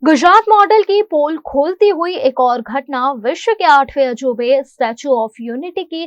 Gujarat model की पोल खोलती हुई एक और घटना विश्व के 8वें अजूबे स्टैचू ऑफ यूनिटी के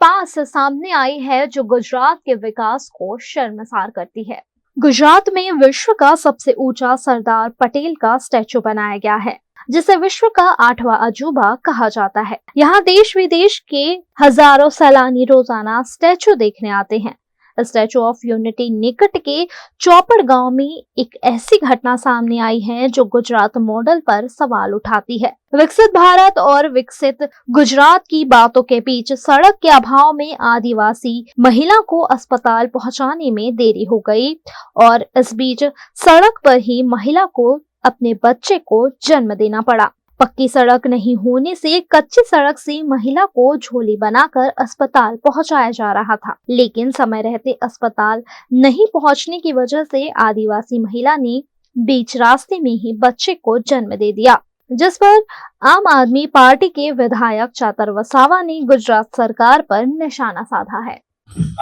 पास सामने आई है, जो गुजरात के विकास को शर्मसार करती है। गुजरात में विश्व का सबसे ऊंचा सरदार पटेल का स्टैचू बनाया गया है, जिसे विश्व का 8वां अजूबा कहा जाता है। यहाँ देश विदेश के हजारों सैलानी रोजाना स्टैचू देखने आते हैं। स्टैचू ऑफ यूनिटी निकट के चौपड़ गांव में एक ऐसी घटना सामने आई है जो गुजरात मॉडल पर सवाल उठाती है। विकसित भारत और विकसित गुजरात की बातों के बीच सड़क के अभाव में आदिवासी महिला को अस्पताल पहुंचाने में देरी हो गई और इस बीच सड़क पर ही महिला को अपने बच्चे को जन्म देना पड़ा। पक्की सड़क नहीं होने से कच्ची सड़क से महिला को झोली बनाकर अस्पताल पहुंचाया जा रहा था, लेकिन समय रहते अस्पताल नहीं पहुंचने की वजह से आदिवासी महिला ने बीच रास्ते में ही बच्चे को जन्म दे दिया, जिस पर आम आदमी पार्टी के विधायक चातर वसावा ने गुजरात सरकार पर निशाना साधा है।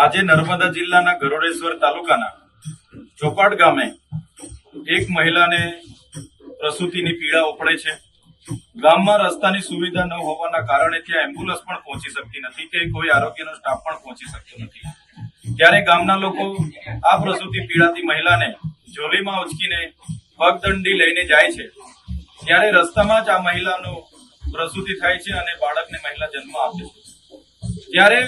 आज नर्मदा जिल्लाना गरुडेश्वर तालुकाना ચોપાડ ગામે एक महिला ने प्रसूतिनी पीड़ा उपड़े छे। ગામમાં રસ્તાની સુવિધા ન હોવાના કારણે ત્યાં એમ્બ્યુલન્સ પણ પહોંચી શકતી નથી કે કોઈ આરોગ્યનો સ્ટાફ પણ પહોંચી શકતો નથી। ત્યારે ગામના લોકો આ પ્રસૂતિ પીડાતી મહિલાને ઝોલીમાં ઉચકીને પગદંડી લઈને જાય છે। ત્યારે રસ્તામાં જ આ મહિલાનો પ્રસૂતિ થાય છે અને બાળકને મહિલા જન્મ આપે છે। ત્યારે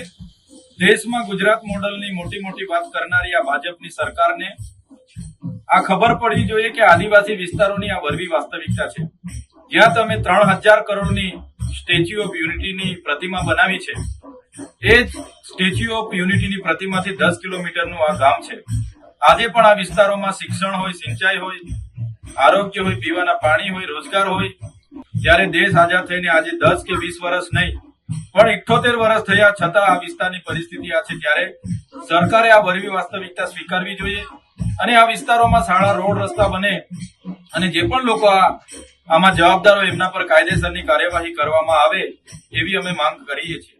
દેશમાં ગુજરાત મોડલની મોટી મોટી વાત કરનારી આ ભાજપની સરકારને આ ખબર પડવી જોઈએ કે આદિવાસી વિસ્તારોની આ વરવી વાસ્તવિકતા છે। જ્યાં તમે 3000 કરોડની સ્ટેચ્યુ ઓફ યુનિટીની પ્રતિમા બનાવી છે, એ જ સ્ટેચ્યુ ઓફ યુનિટીની પ્રતિમાથી 10 કિલોમીટરનું આ ગામ છે। આજે પણ આ વિસ્તારોમાં શિક્ષણ હોય, સિંચાઈ હોય, આરોગ્ય હોય, પીવાના પાણી હોય, રોજગાર હોય। જ્યારે દેશ આઝાદ થઈને આજે 10 કે 20 વર્ષ નહીં પણ 78 વર્ષ થયા છતાં આ વિસ્તારની પરિસ્થિતિ આ છે। ત્યારે સરકારે આ વરવી વાસ્તવિકતા સ્વીકારવી જોઈએ અને આ વિસ્તારોમાં શાળા, રોડ, રસ્તા બને અને જે પણ લોકો આમાં જવાબદાર હોય એમના પર કાયદેસરની કાર્યવાહી કરવામાં આવે એવી અમે માંગ કરીએ છીએ।